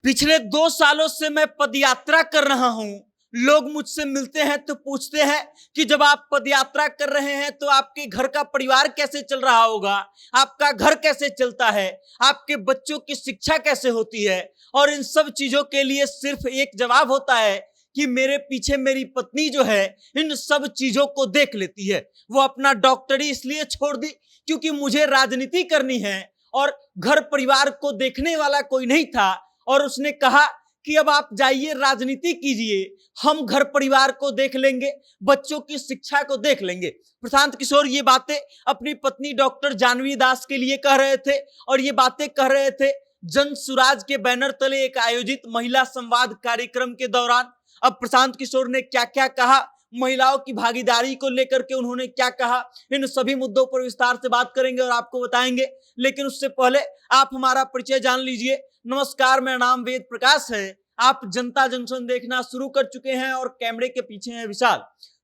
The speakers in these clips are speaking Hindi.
पिछले 2 सालों से मैं पदयात्रा कर रहा हूं। लोग मुझसे मिलते हैं तो पूछते हैं कि जब आप पदयात्रा कर रहे हैं तो आपके घर का परिवार कैसे चल रहा होगा, आपका घर कैसे चलता है, आपके बच्चों की शिक्षा कैसे होती है। और इन सब चीजों के लिए सिर्फ एक जवाब होता है कि मेरे पीछे मेरी पत्नी जो है इन सब चीजों को देख लेती है। वो अपना डॉक्टरी इसलिए छोड़ दी क्योंकि मुझे राजनीति करनी है और घर परिवार को देखने वाला कोई नहीं था। और उसने कहा कि अब आप जाइए राजनीति कीजिए, हम घर परिवार को देख लेंगे, बच्चों की शिक्षा को देख लेंगे। प्रशांत किशोर ये बातें अपनी पत्नी डॉक्टर जानवी दास के लिए कह रहे थे और ये बातें कह रहे थे जन सुराज के बैनर तले एक आयोजित महिला संवाद कार्यक्रम के दौरान। अब प्रशांत किशोर ने क्या क्या कहा, महिलाओं की भागीदारी को लेकर के उन्होंने क्या कहा, इन सभी मुद्दों पर विस्तार से बात करेंगे और आपको बताएंगे। लेकिन उससे पहले आप हमारा परिचय जान लीजिए। नमस्कार, मेरा नाम वेद प्रकाश है। आप जनता जंक्शन देखना शुरू कर चुके हैं और कैमरे के पीछे है विशाल।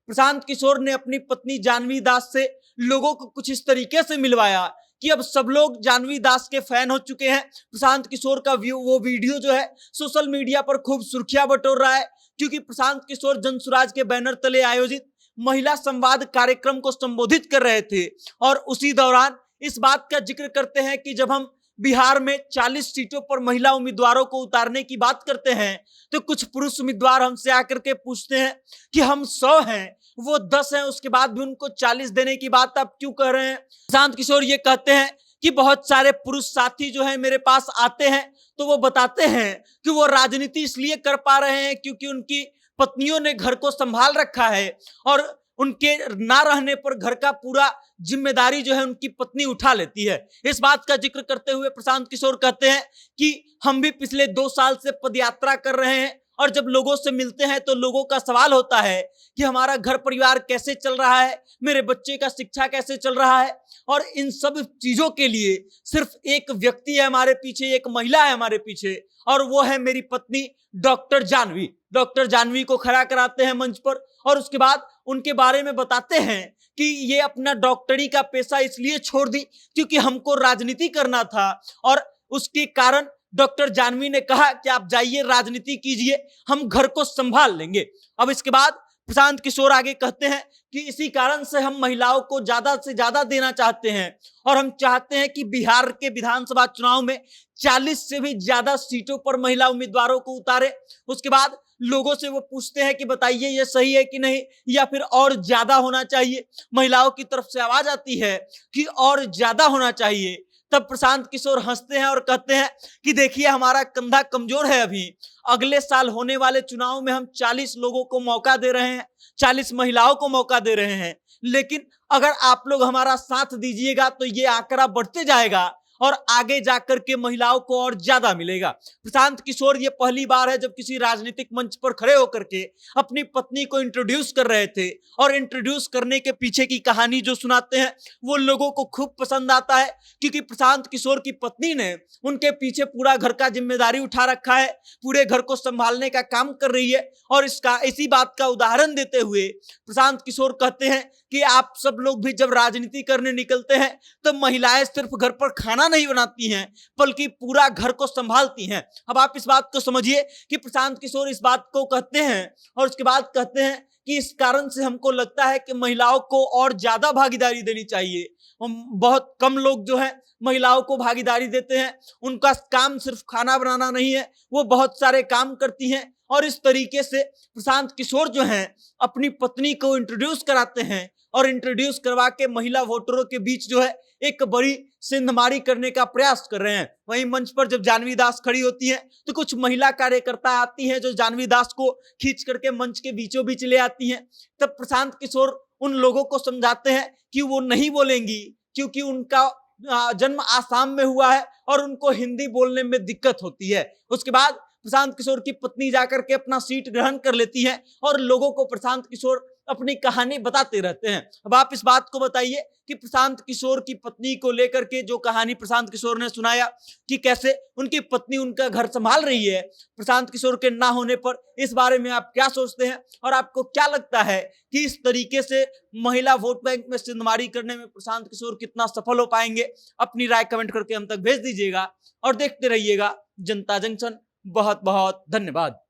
प्रशांत किशोर ने अपनी पत्नी जानवी दास से लोगों को कुछ इस तरीके से मिलवाया कि अब सब लोग जानवी दास के फैन हो चुके हैं। प्रशांत किशोर का वो वीडियो जो है सोशल मीडिया पर खूब सुर्खियां बटोर रहा है क्योंकि प्रशांत किशोर जन सुराज के बैनर तले आयोजित महिला संवाद कार्यक्रम को संबोधित कर रहे थे। और उसी दौरान इस बात का जिक्र करते हैं कि जब हम बिहार में 40 सीटों पर महिला उम्मीदवारों को उतारने की बात करते हैं तो कुछ पुरुष उम्मीदवार हमसे आकर के पूछते हैं कि हम 100 हैं, वो 10 हैं, उसके बाद भी उनको 40 देने की बात आप क्यों कह रहे हैं। प्रशांत किशोर ये कहते हैं कि बहुत सारे पुरुष साथी जो है मेरे पास आते हैं तो वो बताते हैं कि वो राजनीति इसलिए कर पा रहे हैं क्योंकि उनकी पत्नियों ने घर को संभाल रखा है और उनके ना रहने पर घर का पूरा जिम्मेदारी जो है उनकी पत्नी उठा लेती है। इस बात का जिक्र करते हुए प्रशांत किशोर कहते हैं कि हम भी पिछले 2 साल से पदयात्रा कर रहे हैं और जब लोगों से मिलते हैं तो लोगों का सवाल होता है कि हमारा घर परिवार कैसे चल रहा है, मेरे बच्चे का शिक्षा कैसे चल रहा है। और इन सब चीजों के लिए सिर्फ एक व्यक्ति है हमारे पीछे, एक महिला है हमारे पीछे और वो है मेरी पत्नी डॉक्टर जानवी। डॉक्टर जानवी को खड़ा कराते हैं मंच पर और उसके बाद उनके बारे में बताते हैं कि ये अपना डॉक्टरी का पेशा इसलिए छोड़ दी क्योंकि हमको राजनीति करना था और उसके कारण डॉक्टर जानवी ने कहा कि आप जाइए राजनीति कीजिए, हम घर को संभाल लेंगे। अब इसके बाद प्रशांत किशोर आगे कहते हैं कि इसी कारण से हम महिलाओं को ज्यादा से ज्यादा देना चाहते हैं और हम चाहते हैं कि बिहार के विधानसभा चुनाव में 40 से भी ज्यादा सीटों पर महिला उम्मीदवारों को उतारे। उसके बाद लोगों से वो पूछते हैं कि बताइए ये सही है कि नहीं या फिर और ज्यादा होना चाहिए। महिलाओं की तरफ से आवाज आती है कि और ज्यादा होना चाहिए। तब प्रशांत किशोर हंसते हैं और कहते हैं कि देखिए हमारा कंधा कमजोर है, अभी अगले साल होने वाले चुनाव में हम 40 लोगों को मौका दे रहे हैं, 40 महिलाओं को मौका दे रहे हैं, लेकिन अगर आप लोग हमारा साथ दीजिएगा तो ये आंकड़ा बढ़ते जाएगा और आगे जाकर के महिलाओं को और ज्यादा मिलेगा। प्रशांत किशोर ये पहली बार है जब किसी राजनीतिक मंच पर खड़े होकर के अपनी पत्नी को इंट्रोड्यूस कर रहे थे और इंट्रोड्यूस करने के पीछे की कहानी जो सुनाते हैं वो लोगों को खूब पसंद आता है क्योंकि प्रशांत किशोर की पत्नी ने उनके पीछे पूरा घर का जिम्मेदारी उठा रखा है, पूरे घर को संभालने का काम कर रही है। और इसी बात का उदाहरण देते हुए प्रशांत किशोर कहते हैं कि आप सब लोग भी जब राजनीति करने निकलते हैं तो महिलाएं सिर्फ घर पर खाना नहीं बनाती हैं बल्कि पूरा घर को संभालती हैं। अब आप इस बात को समझिए कि प्रशांत किशोर इस बात को कहते हैं और उसके बाद कहते हैं कि इस कारण से हमको लगता है कि महिलाओं को और ज्यादा भागीदारी देनी चाहिए। बहुत कम लोग जो है महिलाओं को भागीदारी देते हैं, उनका काम सिर्फ खाना बनाना नहीं है, वो बहुत सारे काम करती हैं। और इस तरीके से प्रशांत किशोर जो हैं अपनी पत्नी को इंट्रोड्यूस कराते हैं और इंट्रोड्यूस करवा के महिला वोटरों के बीच जो है एक बड़ी सिंधमारी करने का प्रयास कर रहे हैं। वहीं मंच पर जब जानवी दास खड़ी होती हैं तो कुछ महिला कार्यकर्ता आती हैं जो जानवी दास को खींच करके मंच के बीचों बीच ले आती हैं। तब प्रशांत किशोर उन लोगों को समझाते हैं कि वो नहीं बोलेंगी क्योंकि उनका जन्म आसाम में हुआ है और उनको हिंदी बोलने में दिक्कत होती है। उसके बाद प्रशांत किशोर की पत्नी जाकर के अपना सीट ग्रहण कर लेती है और लोगों को प्रशांत किशोर अपनी कहानी बताते रहते हैं। अब आप इस बात को बताइए कि प्रशांत किशोर की पत्नी को लेकर के जो कहानी प्रशांत किशोर ने सुनाया कि कैसे उनकी पत्नी उनका घर संभाल रही है प्रशांत किशोर के ना होने पर, इस बारे में आप क्या सोचते हैं और आपको क्या लगता है कि इस तरीके से महिला वोट बैंक में सिंधमारी करने में प्रशांत किशोर कितना सफल हो पाएंगे? अपनी राय कमेंट करके हम तक भेज दीजिएगा और देखते रहिएगा जनता जंक्शन। बहुत बहुत धन्यवाद।